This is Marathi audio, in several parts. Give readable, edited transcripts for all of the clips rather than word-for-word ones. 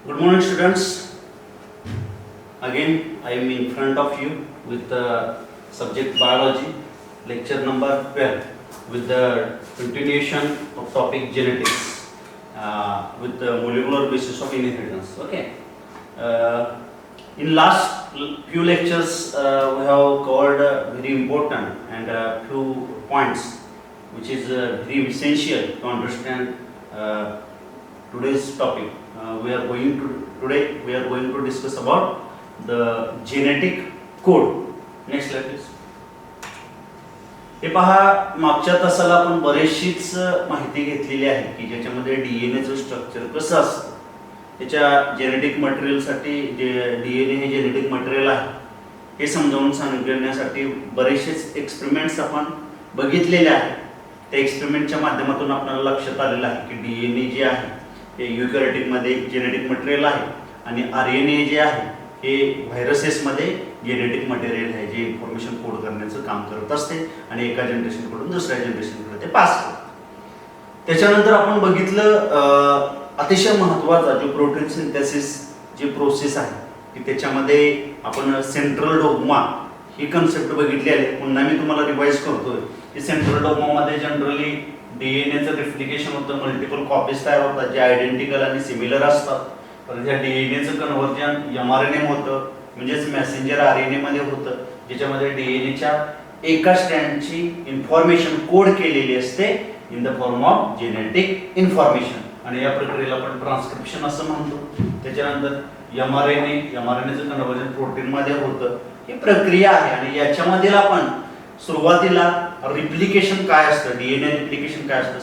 Good morning, students. Again, I am in front of you with the subject biology, lecture number 12, with the continuation of topic genetics, with the molecular basis of inheritance. Okay. In last few lectures, we have covered very important and few points, which is very essential to understand today's topic. Today we are going to discuss about the genetic code. Next slide please. हे पहा, मागच्या तासाला आपण बरेचशीच माहिती घेतलेली आहे की ज्याच्यामध्ये डीएनएचं स्ट्रक्चर कसं असतं, त्याच्या जेनेटिक मटेरियलसाठी जे डीएनए हे जेनेटिक मटेरियल आहे हे समजावून सांगण्यासाठी बरेचसेच एक्सपेरिमेंट्स आपण बघितलेले आहेत. त्या एक्सपेरिमेंटच्या माध्यमातून आपल्याला लक्षात आलेलं आहे की डीएनए जे आहे हे युकॅरियोटिकमध्ये जेनेटिक मटेरियल आहे आणि आरएनए जे आहे हे व्हायरसेसमध्ये जेनेटिक मटेरियल आहे जे इन्फॉर्मेशन कोड करण्याचं काम करत असते आणि एका जनरेशनकडून दुसऱ्या जनरेशनकडे ते पास करते. त्याच्यानंतर आपण बघितलं अतिशय महत्त्वाचा जो प्रोटीन सिंथेसिस जी प्रोसेस आहे की त्याच्यामध्ये आपण सेंट्रल डोग्मा ही कन्सेप्ट बघितली आहे. पुन्हा मी तुम्हाला रिवाइज करतोय की सेंट्रल डोग्मामध्ये जनरली डीएनएचं रिप्लिकेशन होतं, मल्टिपल कॉपीज तयार होतात जे आयडेंटिकल आणि सिमिलर असतात. तर त्या डीएनएचं कन्व्हर्जन एमआरएनए होतं, म्हणजेच मेसेंजर आरएनए मध्ये होतं, ज्याच्यामध्ये डीएनएच्या एका स्ट्रँडची इन्फॉर्मेशन कोड केलेली असते in the form of genetic information आणि या प्रक्रियेला आपण ट्रान्सक्रिप्शन असं म्हणतो. त्याच्यानंतर एमआरएनएचं कन्व्हर्जन प्रोटीन मध्ये होतं. ही प्रक्रिया आहे आणि याच्यामधील आपण सुरुवातीला रिप्लिकेशन काय असतं, डीएनए रिप्लिकेशन काय असतं,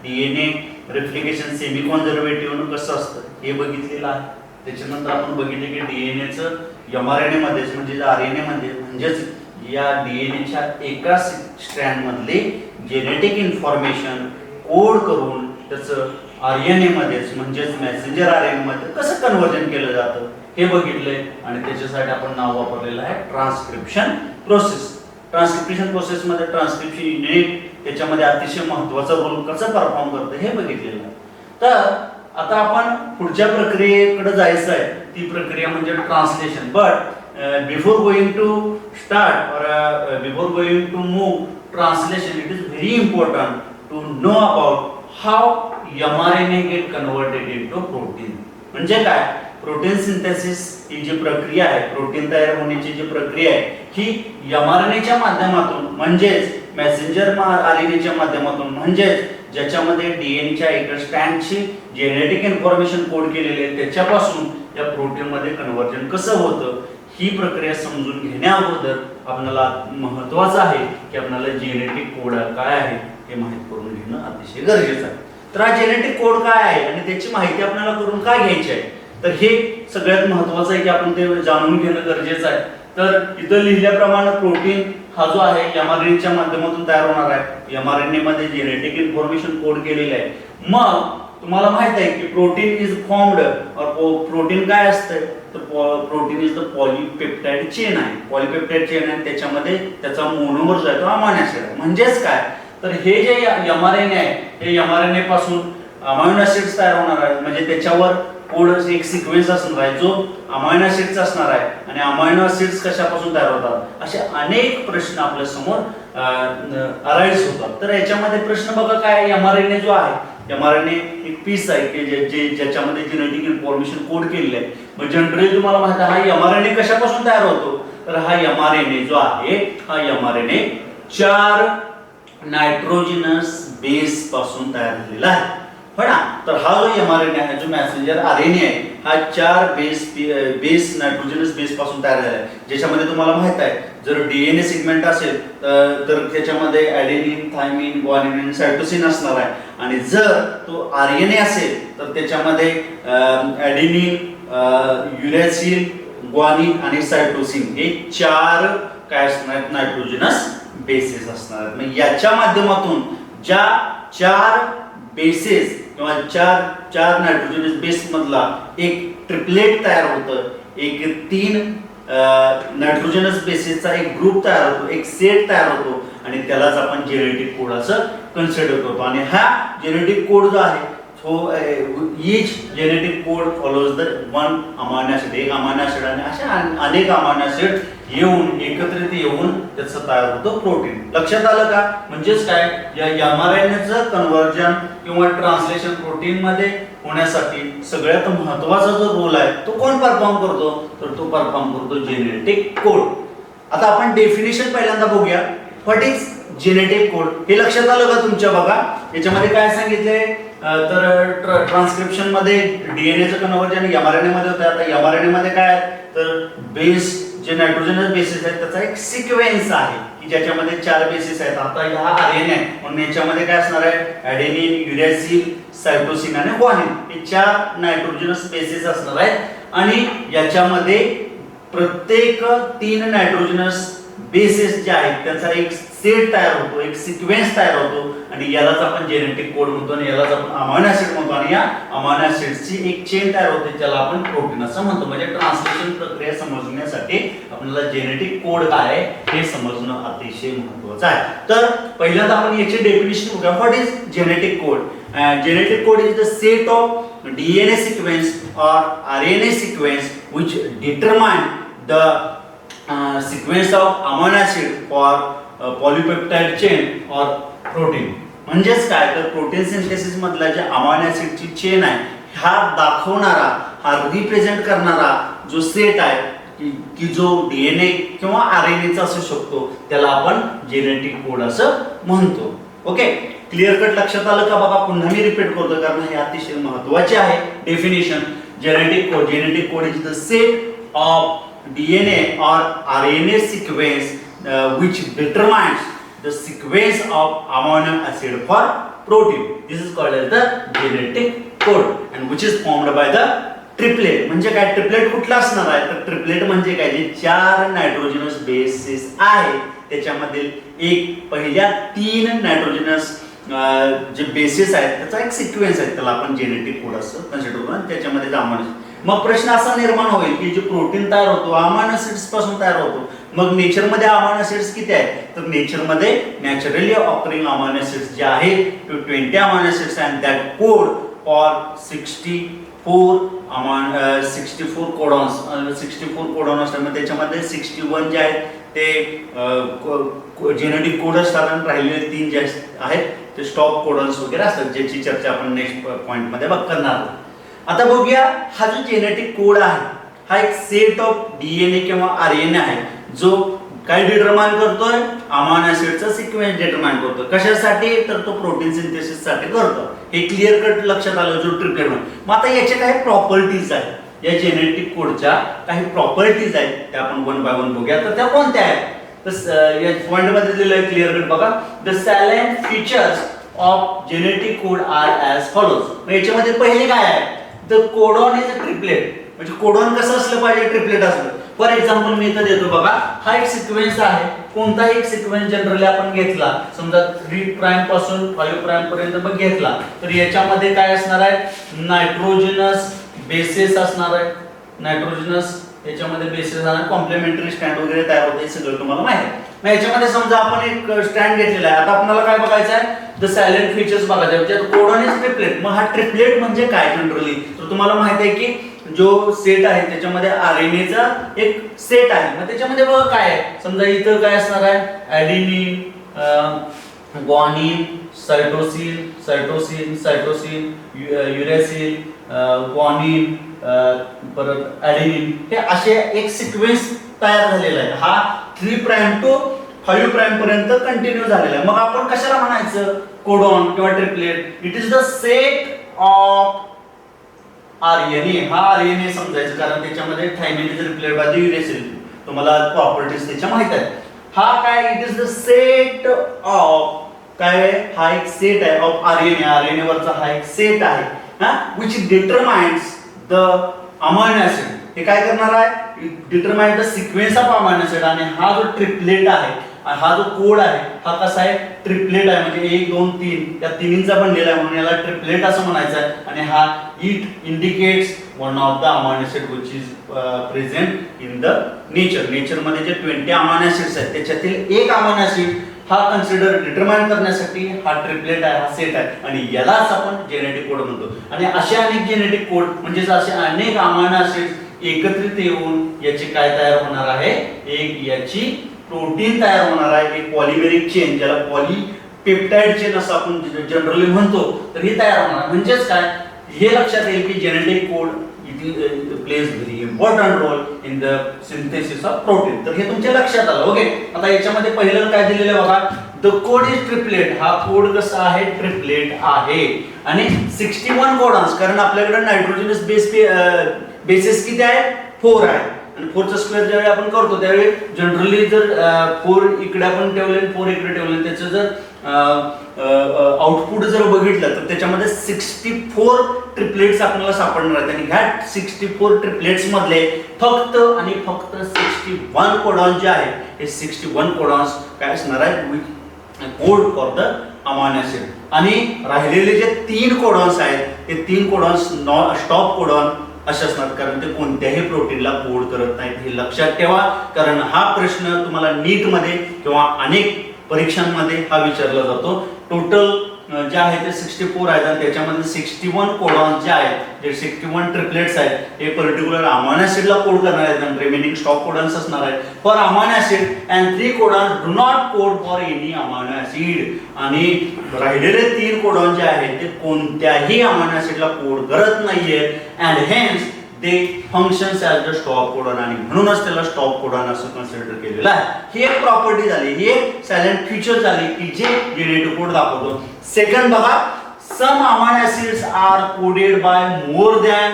डीएनए रिप्लिकेशन सेमी कॉन्झर्वेटिव्ह कसं असतं हे बघितलेलं आहे. त्याच्यानंतर आपण बघितले की डीएनएचं एमआरएनए मध्येच म्हणजे आरएनए मध्ये म्हणजेच या डीएनएच्या एका स्ट्रँड मधले जेनेटिक इन्फॉर्मेशन कोड करून त्याचं आरएनए मध्येच म्हणजेच मेसेंजर आरएनए मध्ये कसं कन्व्हर्जन केलं जातं हे बघितलंय आणि त्याच्यासाठी आपण नाव वापरलेलं आहे ट्रान्सक्रिप्शन प्रोसेस. ट्रान्सक्रिप्शन प्रोसेस मध्ये ट्रान्सक्रिप्शन युनिट त्याच्यामध्ये अतिशय महत्त्वाचा रोल कसं परफॉर्म करतं हे बघितलेलं आहे. तर आता आपण पुढच्या प्रक्रियेकडे जायचं आहे, ती प्रक्रिया म्हणजे translation. But before going to start or before going to move translation, it is very important to know about how mRNA get converted into protein. म्हणजे काय, प्रोटीन सिंथेसिस ही जी प्रक्रिया आहे, प्रोटीन तयार होण्याची जी प्रक्रिया आहे ही एमआरएनएच्या माध्यमातून म्हणजेच मेसेंजर आरएनएच्या माध्यमातून म्हणजेच ज्याच्यामध्ये डीएनएच्या एका स्ट्रँडची जेनेटिक इन्फॉर्मेशन कोड केलेली आहे त्याच्यापासून या प्रोटीन मध्ये कन्व्हर्जन कसं होतं ही प्रक्रिया समजून घेण्या अगोदर आपल्याला महत्त्वाचं आहे की आपल्याला जेनेटिक कोड काय आहे हे माहित करून घेणं अतिशय गरजेचं आहे. तर हा जेनेटिक कोड काय आहे आणि त्याची माहिती आपल्याला करून काय घ्यायची आहे, तर हे सगळ्यात महत्त्वाचं आहे की आपण ते जाणून घेणं गरजेचं आहे. तर इथं लिहिल्याप्रमाणे प्रोटीन हा जो आहे एमआरएनएच्या माध्यमातून तयार होणार आहे. एमआरएनए मध्ये जेनेटिक इन्फॉर्मेशन कोड केलेलं आहे. मग तुम्हाला माहित आहे की प्रोटीन इज फॉर्मड और प्रोटीन काय असतं, तर protein is the polypeptide chain आहे. पॉलीपेप्टाइड चेन आहे, त्याच्यामध्ये त्याचा मोनोमर जो आहे तो अमायनो ऍसिड आहे. म्हणजेच काय, तर हे जे एमआरएनए आहे हे एमआरएनए पासून अमायनो ऍसिड्स तयार होणार आहेत. म्हणजे त्याच्यावर कोड एक सिक्वेन्स असणार आहे जो अमायनो ऍसिड्स असणार आहे आणि अमायनो ऍसिड्स कशापासून तयार होतात असे अनेक प्रश्न आपल्या समोर अराइज होतात. तर याच्यामध्ये प्रश्न बघा काय, एमआरएनए जो आहे, एमआरएनए एक पीस आहे की ज्याच्यामध्ये जेनेटिक इन्फॉर्मेशन कोड केलेलं आहे. मग जनरली तुम्हाला माहिती आहे हा एमआरएनए कशापासून तयार होतो, तर हा एमआरएनए जो आहे हा एमआरएनए 4 नायट्रोजनस बेस पासून तयार झालेला आहे. हो ना. तर हा जो एमआरएनए आहे, जो मेसेंजर आरएनए आहे, हा 4 बेस नायट्रोजनस बेस पासून तयार झाला आहे. ज्याच्यामध्ये तुम्हाला माहित आहे जर डीएनए सेगमेंट असेल तर त्याच्यामध्ये ॲडेनिन, थायमिन, ग्वानिन आणि सायटोसिन असणार आहे आणि जर तो आरएनए असेल तर त्याच्यामध्ये ॲडेनिन, युरॅसिल, ग्वानिन आणि सायटोसिन हे 4 काय असणार आहेत, नायट्रोजनस बेसेस असणार आहेत. मग याच्या माध्यमातून ज्या 4 बेसेस किंवा 4 नायट्रोजनस बेस मधला एक ट्रिपलेट तयार होतं, एक 3 नायट्रोजनस बेसेसचा एक ग्रुप तयार होतो, एक सेट तयार होतो आणि त्यालाच आपण जेनेटिक कोड असं कन्सिडर करतो. आणि हा जेनेटिक कोड जो आहे each genetic code follows the one amino acid, एक अमायनो ऍसिड आणि अशा अनेक अमायनो ऍसिड येऊन एकत्रित येऊन त्याचं तयार होतं प्रोटीन. लक्षात आलं का? म्हणजेच काय, या mRNAचं कन्व्हर्जन किंवा ट्रान्सलेशन प्रोटीन मध्ये होण्यासाठी सगळ्यात महत्त्वाचा जो रोल आहे तो कोण परफॉर्म करतो, तर तो परफॉर्म करतो जेनेटिक कोड. आता आपण डेफिनेशन पहिल्यांदा बघूया. व्हॉट इज जेनेटिक कोड हे लक्षात आलं का तुमच्या? बघा याच्यामध्ये काय सांगितलंय, तर ट्रान्सक्रिप्शन मध्ये डीएनएचं कन्व्हर्जन mRNA मध्ये होतं. आता mRNA मध्ये काय तर बेस जे नायट्रोजनस बेसिस आहेत त्याचा एक सिक्वेन्स आहे की ज्याच्यामध्ये 4 बेसिस आहेत. आता हा आरएनए आहे म्हणून याच्यामध्ये काय असणार आहे, ॲडेनिन, युरॅसिल, सायटोसिन आणि ग्वानिन हे 4 नायट्रोजनस बेसिस असणार आहेत. आणि याच्यामध्ये प्रत्येक 3 नायट्रोजनस बेसिस जे आहेत त्यांचा एक सेट तयार होतो, एक सिक्वेन्स तयार होतो आणि यालाच आपण जेनेटिक कोड म्हणतो आणि यालाच आपण अमायनो ऍसिड म्हणतो. आणि या अमायनो ऍसिडची एक चेन तयार होते ज्याला आपण प्रोटीन असं म्हणतो. म्हणजे ट्रान्सलेशन प्रक्रिया समजण्यासाठी आपल्याला जेनेटिक कोड काय आहे हे समजणं अतिशय महत्त्वाचं आहे. तर पहिल्यांदा आपण याची डेफिनेशन बघूया. What is genetic code? Genetic code is the set of DNA sequence or RNA sequence which determine the sequence of amino acid for polypeptide chain or protein. म्हणजेच काय तर प्रोटीन सिंथेसिस मधला जे अमायनो ऍसिडची चेन आहे हा दाखवणारा, हा रिप्रेझेंट करणारा जो सेट आहे की जो डीएनए किंवा आरएनएचा असू शकतो त्याला आपण जेनेटिक कोड असं म्हणतो. ओके, क्लिअर कट लक्षात आलं का? बघा पुन्हा मी रिपीट करतो कारण हे अतिशय महत्त्वाचे आहे. Definition genetic code is the set of DNA or RNA sequence which determines the sequence of amino acid for protein. This is called as the genetic code and which is formed by the triplet. म्हणजे काय, ट्रिपलेट कुठला असणार आहे तर ट्रिपलेट म्हणजे काय, जे 4 नायट्रोजनस बेसिस आहे त्याच्यामधील एक पहिल्या 3 नायट्रोजनस जे बेसिस आहेत त्याचा एक सिक्वेन्स आहे त्याला आपण जेनेटिक कोड असं कन्सिडर करू आणि त्याच्यामध्ये अमायनो. मग प्रश्न असा निर्माण होईल की जे प्रोटीन तयार होतो अमायनो ऍसिड्स पासून तयार होतो. मग नेचर मध्ये अमायनो ऍसिड्स किती आहेत तर नेचर मध्ये नॅचरली ऑकरिंग अमायनो ऍसिड्स जे आहेत तो 20 amino acids and that code for 64 codons. 64 codon असतात त्याच्यामध्ये 61 जे आहेत ते जेनेटिक कोड असतात आणि राहिलेले 3 जे आहेत ते स्टॉप कोडॉन्स वगैरे असतात ज्याची चर्चा आपण नेक्स्ट पॉइंट मध्ये करणार आहोत. आता बघूया हा जो जेनेटिक कोड आहे हा एक सेट ऑफ डीएनए किंवा आरएनए आहे जो काय डिटरमाइन करतोय, अमायनो ऍसिडचा सिक्वेन्स डिटरमाइन करतो. कशासाठी तर तो प्रोटीन सिंथेसिस साठी करतो. हे क्लिअर कट लक्षात आलं जो ट्रिपलेट म्हणून. मग आता याचे काही प्रॉपर्टीज आहेत, या जेनेटिक कोडच्या काही प्रॉपर्टीज आहेत त्या आपण वन बाय वन बघूया. तर त्या कोणत्या आहेत तर या पॉइंट मध्ये दिलेलं आहे क्लिअर कट बघा. The salient features of genetic code are as follows. मग याच्यामध्ये पहिले काय आहे the codon is a triplet. म्हणजे कोडॉन कसं असलं पाहिजे, ट्रिपलेट असलं. फॉर एक्झाम्पल मी इथं देतो बघा, हा एक सिक्वेन्स आहे. कोणताही एक सिक्वेन्स जनरली आपण घेतला समजा 3 प्राइम पासून 5 प्राइम पर्यंत मग घेतला तर याच्यामध्ये काय असणार आहे, नायट्रोजनस बेसिस असणार आहे. नायट्रोजनस याच्यामध्ये बेसिस आणि कॉम्प्लिमेंटरी स्ट्रँड वगैरे तयार होते, हे सगळं तुम्हाला माहिती आहे. मग याच्यामध्ये समजा आपण एक स्ट्रँड घेतलेला आहे. आता आपल्याला काय बघायचं आहे द सायलेंट फीचर्स बघायचे आहे. ज्यात कोडॉन इज ट्रिपलेट. मग हा ट्रिपलेट म्हणजे काय जनरली तर तुम्हाला माहिती आहे की जो सेट आहे त्याच्यामध्ये आरएनए चा एक सेट आहे. मग त्याच्यामध्ये बघा काय आहे, समजा इथं काय असणार आहे ॲडेनिन, ग्वानिन, सायटोसिन, युरॅसिल, ग्वानिन, परत ॲडेनिन हे असे एक सिक्वेन्स तयार झालेला आहे. हा 3 प्राइम टू 5 प्राइम पर्यंत कंटिन्यू झालेला आहे. मग आपण कशाला म्हणायचं कोडॉन किंवा triplet. It is the set of RNA. हा आरएनए समजायचं कारण त्याच्यामध्ये thymine is replaced by the uracil. तुम्हाला प्रॉपर्टीज त्याच्या माहित आहेत. हा काय it is the set of काय, हा एक सेट आहे ऑफ आरएनए. आरएनए वरचा हा एक सेट आहे हा which determines the amino acid. हे काय करणार आहे determine the sequence of amino acid. आणि हा जो ट्रिपलेट आहे हा जो कोड आहे हा कसा आहे, ट्रिपलेट आहे, म्हणजे 1 2 3 या तिन्हींचा बनलेला आहे, म्हणून याला ट्रिपलेट असं म्हणायचं आहे. आणि हा it indicates one of the amino acid which is present in the nature मध्ये जे 20 अमायनो ऍसिड्स आहेत त्याच्यातील एक अमायनो ऍसिड हा कन्सिडर डिटरमाइन करण्यासाठी हा ट्रिपलेट आहे, हा सेट आहे, आणि यालाच आपण जेनेटिक कोड म्हणतो. आणि असे अनेक जेनेटिक कोड म्हणजे असे अनेक अमायनो ऍसिड एकत्रित येऊन याची काय तयार होणार आहे, एक याची प्रोटीन तयार होणार आहे, एक पॉलिमेरिक चेन ज्याला पॉलीपेप्टाइड चेन असं आपण जनरली म्हणतो, तर ही तयार होणार. म्हणजेच काय, हे लक्षात येईल की genetic code plays very important role in the synthesis of protein. तर हे तुमच्या लक्षात आलं. ओके, आता याच्यामध्ये पहिलं काय दिलेलं बघा, द कोड इज ट्रिपलेट. हा कोड कसा आहे, ट्रिपलेट आहे. आणि 61 कोडॉन्स, कारण आपल्याकडे नायट्रोजनस बेसिस किती आहे, 4 आहे. आणि 4 चा स्क्वेअर ज्यावेळी आपण करतो त्यावेळी जनरली जर 4 इकडे आपण ठेवले 4 इकडे ठेवले, त्याचं जर आउटपुट जर बघितलं तर त्याच्यामध्ये 64 ट्रिपलेट्स आपल्याला सापडणार आहेत. आणि ह्या 64 ट्रिपलेट्स मधले फक्त आणि फक्त 61 कोडॉन जे आहे, हे 61 कोडॉन्स काय असणार आहे, code for the amino acid. आणि राहिलेले जे 3 कोडॉन्स आहेत ते 3 कोडॉन्स स्टॉप कोडॉन असे असणार, कारण ते कोणत्याही प्रोटीनला कोड करत नाहीत. हे लक्षात ठेवा, कारण हा प्रश्न तुम्हाला नीट मध्ये किंवा अनेक परीक्षांमध्ये हा विचारला जातो. टोटल जे आहे ते 64 आहेत आणि त्याच्यामध्ये 61 कोडॉन्स जे आहेत, जे 61 ट्रिपलेट्स आहेत, हे पर्टिक्युलर अमायनो ऍसिडला कोड करणार आहेत आणि रिमेनिंग स्टॉप कोडॉन्स असणार आहेत for amino acid. And 3 codons do not code for any amino acid. आणि राहिलेले 3 कोडॉन जे आहेत ते कोणत्याही अमायनो ऍसिडला कोड करत नाहीये. अँड हेन्स ते functions as the stop codon, आणि म्हणूनच त्याला स्टॉप कोडॉन असं कन्सिडर केलेलं आहे. ही एक प्रॉपर्टी झाली, ही एक सायलेंट फीचर झाली की जे जेनेटिक कोड दाखवतो. सेकंड बघा, some amino acids are coded by more than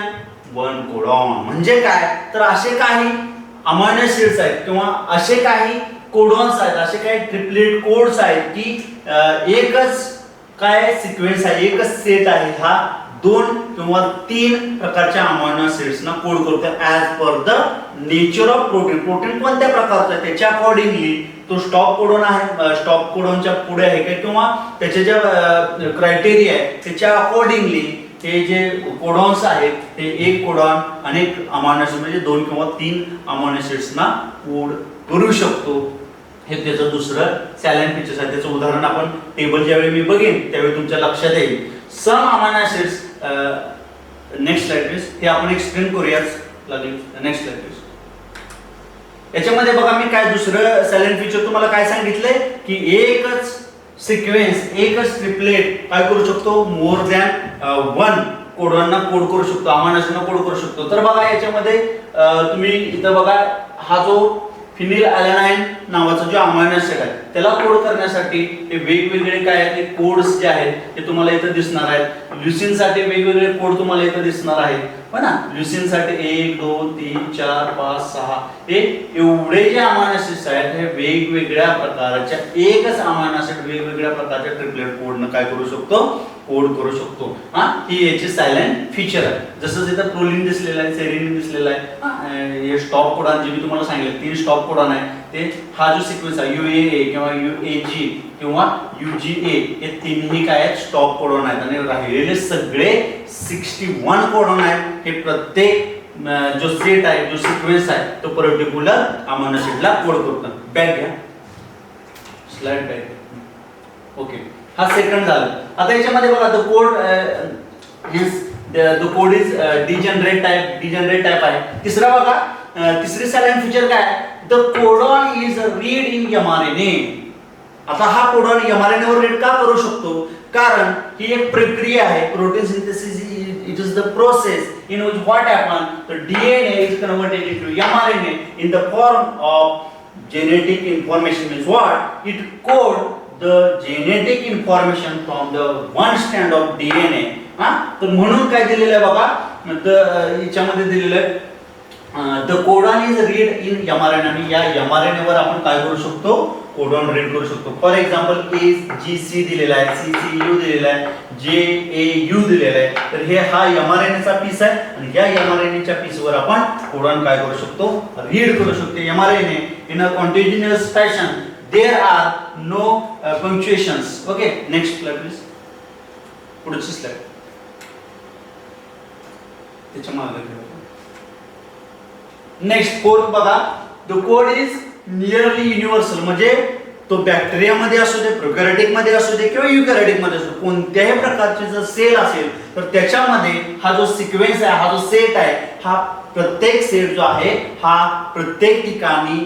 1 codon. म्हणजे काय, तर असे काही अमायनो ऍसिड्स आहेत किंवा असे काही कोडॉन्स आहेत, असे काही ट्रिपलेट कोड्स आहेत की एकच काय सिक्वेन्स आहे, एकच सेट आहे, हा 2 किंवा 3 प्रकारच्या अमायनो ऍसिड्सना कोड करतो as per the nature of protein. Protein कोणत्या प्रकारचं आहे त्याच्या अकॉर्डिंगली तो स्टॉप कोडॉन आहे, स्टॉप कोडॉनच्या पुढे आहे का, किंवा त्याचे जे क्रायटेरिया आहे त्याच्या अकॉर्डिंगली हे जे कोडॉन्स आहेत ते एक कोडॉन अनेक अमायनो ऍसिड म्हणजे 2 किंवा 3 अमायनो ऍसिड्सना कोड करू शकतो. हे त्याचं दुसरं सायलेंट फीचर्स आहे. त्याचं उदाहरण आपण टेबल ज्यावेळी मी बघेन त्यावेळी तुमच्या लक्षात येईल. Some amino acids, next slide please, हे आपण एक्सप्लेन करूयाच लागेल. Next slide please. याच्यामध्ये बघा मी काय दुसरं सायलेंट फीचर तुम्हाला काय सांगितलंय की एकच सिक्वेन्स, एकच ट्रिपलेट काय करू शकतो, मोर दॅन 1 कोडॉनना कोड करू शकतो, अमायनो ऍसिडना कोड करू शकतो. तर बघा याच्यामध्ये तुम्ही इथं बघा, हा जो फिनिल ॲलेनाइन नावाचा जो अमायनो ऍसिड आहे त्याला कोड करण्यासाठी हे वेगवेगळे काय आहेत, कोड्स जे आहेत ते तुम्हाला इथं दिसणार आहेत. ल्युसिन साठी वेगवेगळे कोड तुम्हाला इथं दिसणार आहेत, हो ना. ल्युसिन साठी 1 2 3 4 5 6 हे एवढे जे अमायनो ऍसिड्स आहेत हे वेगवेगळ्या प्रकारच्या, एकच अमायनो ऍसिड वेगवेगळ्या प्रकारच्या ट्रिपलेट कोडनं काय करू शकतो, कोड करू शकतो. हा, ही याची सायलेंट फीचर आहे. जसं इथं प्रोलिन दिसलेलं आहे, सेरिन दिसलेलं आहे, हे स्टॉप कोडॉन जे मी तुम्हाला सांगितलं 3 स्टॉप कोडॉन आहे ते हा जो सिक्वेन्स आहे UAA किंवा UAG किंवा UGA हे तिन्ही काय आहेत, स्टॉप कोडॉन आहेत. आणि राहिलेले सगळे 61 कोडॉन आहेत हे प्रत्येक जो सेट आहे, जो सिक्वेन्स आहे तो पर्टिक्युलर अमायनो ऍसिडला कोड करतो. बॅक घ्या, स्लाइड बॅक. ओके, हा सेकंड झाला. आता याच्यामध्ये बघा the code the code is degenerate type आहे. तिसरा बघा, तिसरी सायलेंट फीचर काय, the codon is read in mRNA. आता हा कोडॉन mRNA वर रीड का करू शकतो, कारण ही एक प्रक्रिया आहे. Protein synthesis it is the process in which what happen, the DNA is converted into mRNA in the form of genetic information. Means what, it code the genetic information from the one strand of DNA. हा, तर म्हणून काय दिलेलं आहे बघा, याच्यामध्ये दिलेलं आहे the codon is read in mRNA. आणि या mRNA वर आपण काय करू शकतो, कोडॉन रीड करू शकतो. फॉर एक्झाम्पल AGC दिलेला आहे, CCU दिलेला आहे, JAU दिलेला आहे. तर हे हा mRNA चा पीस आहे आणि या mRNA च्या पीस वर आपण कोडॉन काय करू शकतो, रीड करू शकतो. mRNA in a continuous fashion there are no punctuations. Okay, next slide please. पुढची स्लाइड. त्याच्या मागे नेक्स्ट फोर्थ बघा, the code is nearly universal. म्हणजे तो बॅक्टेरिया मध्ये असू दे, प्रोकॅरियोटिक मध्ये असू दे किंवा युकॅरियोटिक मध्ये असू दे, कोणत्याही प्रकारचे जर सेल असेल तर त्याच्यामध्ये हा जो सिक्वेन्स आहे, हा जो सेट आहे, हा प्रत्येक सेट जो आहे हा प्रत्येक ठिकाणी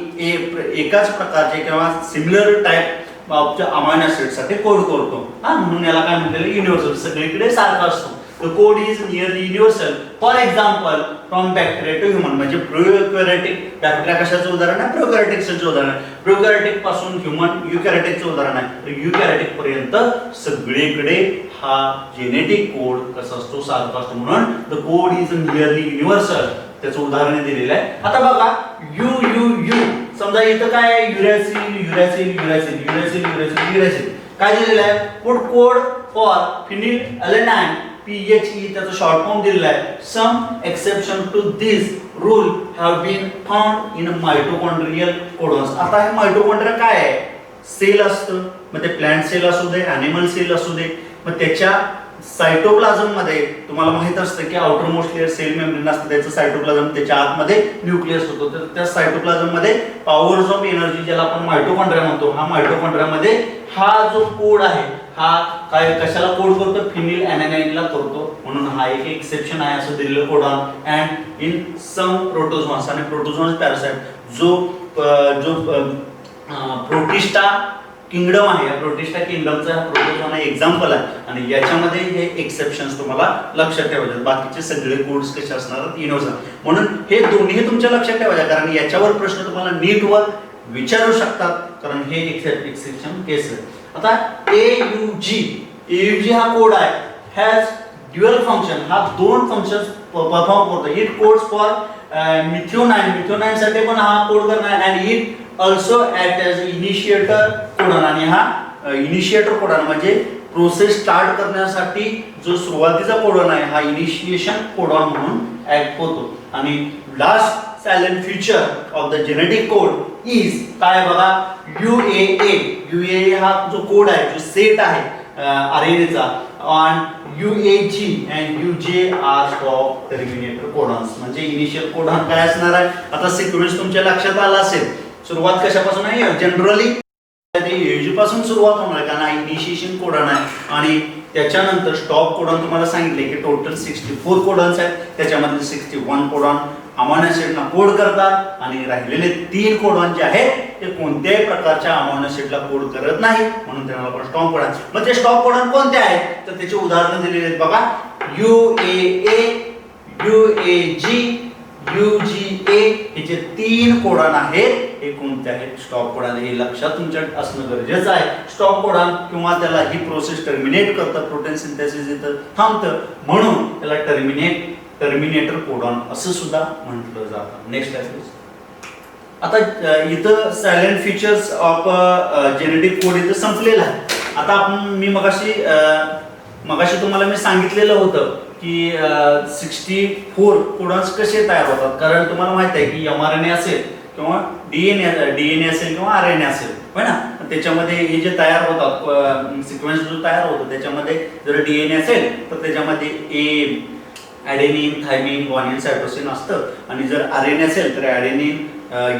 एकाच प्रकारचे किंवा similar type of amino acid साठी कोड करतो. म्हणून याला काय म्हणतात, युनिव्हर्सल, सगळीकडे सारखा असतो. The code is nearly universal. For example, from bacteria to human. म्हणजे प्रोकॅरियोटिक बॅक्टेरिया कशाचं उदाहरण आहे, प्रोकॅरियोटिकचं उदाहरण आहे. प्रोकॅरियोटिक पासून ह्यूमन युकॅरियोटिकचं उदाहरण आहे. तर युकॅरियोटिक पर्यंत सगळीकडे हा जेनेटिक कोड कसा असतो, सारखा असतो. म्हणून the code is nearly universal. त्याचं उदाहरण दिलेलं आहे. आता बघा यू समजा इथं काय आहे, युरॅसिल काय दिलेलं आहे, code for phenylalanine PHE त्याचा शॉर्ट फॉर्म दिलेला आहे. Some exception to this rule have been found in mitochondrial codons. आता हे मायटोकॉन्ड्रिया काय आहे, सेल असतं. मग ते प्लांट सेल असू दे, ॲनिमल सेल असू दे, मग त्याच्या सायटोप्लाझम मध्ये तुम्हाला माहित असतं की outermost layer cell membrane असतं, त्याचं सायटोप्लाझम त्याच्या आतमध्ये न्यूक्लियस होतो. तर त्या सायटोप्लाझम मध्ये पॉवर्स ऑफ एनर्जी ज्याला आपण मायटोकॉन्ड्रिया म्हणतो, हा मायटोकॉन्ड्रिया मध्ये हा जो कोड आहे हा काय कशाला कोड करतो, फिनिल ॲनानाइनला करतो. म्हणून हा एक एक्सेप्शन आहे असं दिलेलं कोडॉन. अँड इन सम प्रोटोझोन्स, आणि प्रोटोझोन्स पॅरासाइट जो प्रोटिस्टा किंगडम आहे, या प्रोटिस्टा किंगडमचा हा प्रोटोझोन एक्झाम्पल आहे. आणि याच्यामध्ये हे एक्सेप्शन्स तुम्हाला लक्षात ठेवायचे. बाकीचे सगळे कोड्स कसे असणार, युनिव्हर्सल. म्हणून हे दोन्ही तुमच्या लक्षात ठेवायचे, कारण याच्यावर प्रश्न तुम्हाला नीटवर विचारू शकतात, कारण हे एक्सेप्शन केस आहे. आता AUG हा कोड आहे, हॅज ड्युअल फंक्शन. हा दोन फंक्शन्स परफॉर्म करतो. इट कोड्स फॉर मिथ्योनाइन साठी पण हा कोड करणार. And it also act as initiator codon. आणि हा इनिशिएटर कोडॉन म्हणजे प्रोसेस स्टार्ट करण्यासाठी जो सुरुवातीचा कोडॉन आहे, हा इनिशिएशन कोडॉन म्हणून ऍक्ट होतो. आणि last silent feature of the genetic code is काय बघा, UAA हा जो कोड आहे, जो सेट आहे RNA चा, and UAG and UJ are stop terminator codons. म्हणजे इनिशियल कोडॉन काय असणार आहे, आता सिक्वेन्स तुमच्या लक्षात आला असेल. सुरुवात कशापासून आहे, जनरली AUG पासून सुरुवात होणार आहे, कारण इनिशिएशन कोडॉन आहे. आणि त्याच्यानंतर स्टॉप कोडॉन तुम्हाला सांगितले की टोटल 64 कोडॉन्स आहेत. त्याच्यामध्ये 61 कोडॉन अमायनो ऍसिडला कोड करतात, आणि राहिलेले 3 कोडॉन जे आहेत ते कोणत्याही प्रकारच्या अमायनो ऍसिडला कोड करत नाही, म्हणून त्यांना आपण स्टॉप कोडॉन. मग ते स्टॉप कोडॉन कोणते आहेत, तर त्याची उदाहरणं दिलेली आहेत बघा. UAA, UAG, UGA हे जे 3 कोडॉन आहेत हे कोणते आहेत, स्टॉप कोडॉन. हे लक्षात तुमच्या असणं गरजेचं आहे. स्टॉप कोडॉन किंवा त्याला ही प्रोसेस टर्मिनेट करतं, प्रोटीन सिंथेसिस इथं थांबतं, म्हणून त्याला टर्मिनेटर कोडॉन असं सुद्धा म्हटलं जातं. Next slide please. आता इथं silent features of genetic code इथं संपलेला आहे. आता मी मगाशी तुम्हाला मी सांगितलेलं होतं की 64 कोडॉन्स कसे तयार होतात, कारण तुम्हाला माहित आहे की mRNA असेल किंवा DNA असेल किंवा RNA असेल, होय ना. त्याच्यामध्ये हे जे तयार होतात, सिक्वेन्स जो तयार होतो, त्याच्यामध्ये जर DNA असेल तर त्याच्यामध्ये ॲडेनिन, थायमिन, ग्वानिन, सायटोसिन असतं. आणि जर RNA असेल तर ॲडेनिन,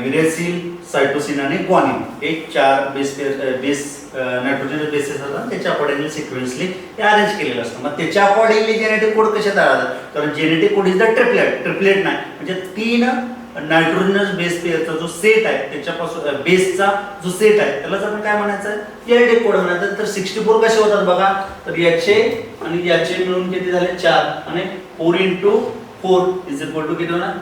युरेसिल, सायटोसिन आणि ग्वानिन हे 4 बेस नायट्रोजन बेसेस असतात. त्याच्या अकॉर्डिंगली सिक्वेन्सली हे अरेंज केलेलं असतं. मग त्याच्या अकॉर्डिंगली जेनेटिक कोड कसे तयार होतात, कारण genetic code is the triplet नाही, म्हणजे 3 नायट्रोजनस बेस पेअरचा जो सेट आहे, त्याच्यापासून बेसचा जो सेट आहे त्याला जर काय म्हणायचं आहे, जेनेटिक कोड म्हणायचं. तर 64 कसे होतात बघा, तर याचे आणि याचे मिळून किती झाले 4, आणि 4 × 4 इज इक्वल टू किती होणार,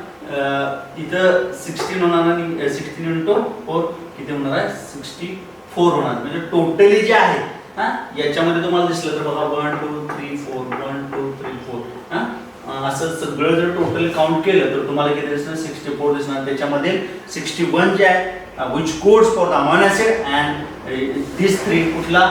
इथं 16 होणार, आणि 16 × 4 किती होणार आहे, 64 होणार. म्हणजे टोटली जे आहे याच्यामध्ये तुम्हाला दिसलं तर बघा 1 2 3 4 1 2 3 4 असं सगळं जर टोटल काउंट केलं तर तुम्हाला किती दिसणार, 64 दिसणार. त्याच्यामध्ये 61 जे आहे which codes for the amino acid, and these 3 कुठला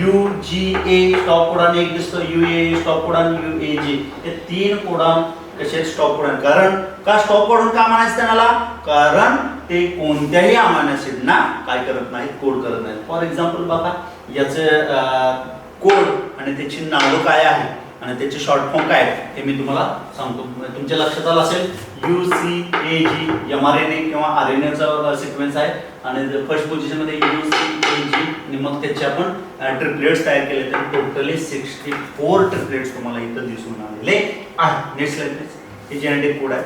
UGA स्टॉप कोडॉन एक दिसतो, UAA स्टॉप कोडॉन, UAG हे 3 कोडॉन कसे स्टॉप कोडॉन. कारण का स्टॉप कोडॉन का म्हणायचं त्याला? कारण ते कोणत्याही अमायनो ऍसिडना काय करत नाहीत, कोड करत नाहीत. फॉर एक्झाम्पल बघा, याचं कोड आणि त्याची नावं काय आहे आणि त्याचे शॉर्ट फॉर्म काय आहे हे मी तुम्हाला सांगतो. तुमच्या लक्षात आलं असेल, UCAG mRNA किंवा RNAचा सिक्वेन्स आहे आणि फर्स्ट पोझिशनमध्ये UCAG आणि मग त्याचे आपण ट्रिपलेट्स तयार केले, तर टोटली 64 ट्रिपलेट्स तुम्हाला इथं दिसून आलेले आहेत. Next slide please. हे जेनेटिक कोड आहे.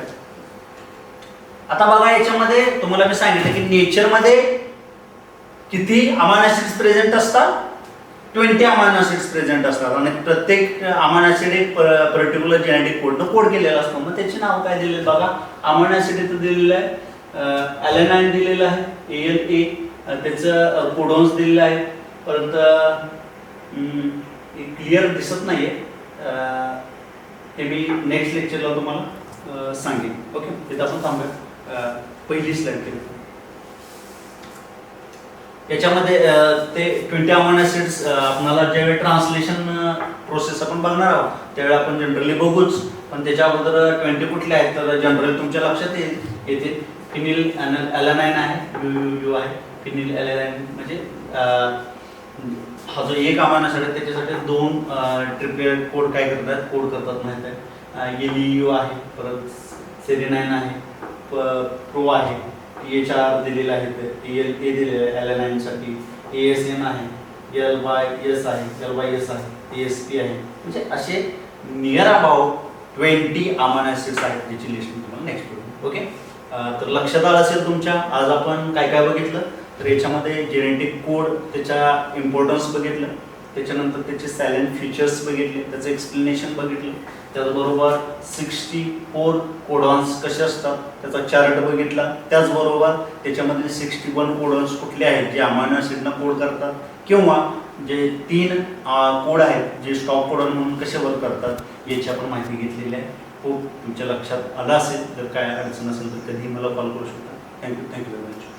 आता बघा, याच्यामध्ये तुम्हाला मी सांगितलं की नेचरमध्ये किती अमायनो ऍसिड्स प्रेझेंट असतात? 20 अमायनो ऍसिड्स प्रेझेंट असतात आणि प्रत्येक अमायनो ऍसिड एक पर्टिक्युलर जेनेटिक कोडनं कोड केलेला असतो. मग त्याचे नाव काय दिले बघा. अमायनो ऍसिड इथं दिलेलं आहे, ॲलेनाइन दिलेलं आहे, ALA, त्याचं कोडॉन्स दिलेलं आहे. परत क्लिअर दिसत नाहीये, हे मी नेक्स्ट लेक्चरला तुम्हाला सांगेन. ओके, तिथं आपण थांबूया. पहिली स्लाइड केली. याच्यामध्ये ते 20 अमायनो ऍसिड्स आपल्याला ज्यावेळी ट्रान्सलेशन प्रोसेस आपण बघणार आहोत त्यावेळी आपण जनरली बघूच, पण त्याच्या अगोदर 20 कुठले आहेत तर जनरली तुमच्या लक्षात येतील. फिनिल ॲलेनाइन आहे, UUU आहे. फिनिल ॲलेनाइन म्हणजे हा जो एक अमायनो ऍसिड आहे त्याच्यासाठी 2 ट्रिपलेट कोड काय करतात, कोड करतात माहिती आहे. LEU आहे, परत सेरेनाइन आहे, प्रो आहे, THR दिलेला आहे, TLA दिलेला आहे ॲलेनाइनसाठी, ASN आहे, LYS आहे, LYS आहे, ASP आहे. म्हणजे असे नियर अबाउट 20 अमायनो ऍसिड्स आहेत, त्याची लिस्ट मी तुम्हाला नेक्स्ट करू. ओके, तर लक्षात आलं असेल तुमच्या. आज आपण काय काय बघितलं तर याच्यामध्ये जेनेटिक कोड, त्याच्या इम्पॉर्टन्स बघितलं, त्याच्यानंतर त्याचे सायलेंट फीचर्स बघितले, त्याचं एक्सप्लेनेशन बघितलं, त्याचबरोबर 64 कोडॉन्स कसे असतात त्याचा चार्ट बघितला, त्याचबरोबर त्याच्यामध्ये 61 कोडॉन्स कुठले आहेत जे अमायनो ऍसिडना कोड करतात किंवा जे 3 कोड आहेत जे स्टॉप कोडॉन म्हणून कसे वर्क करतात याची आपण माहिती घेतलेली आहे. खूप तुमच्या लक्षात आलं असेल. जर काय अडचण असेल तर कधीही मला कॉल करू शकता. Thank you very much.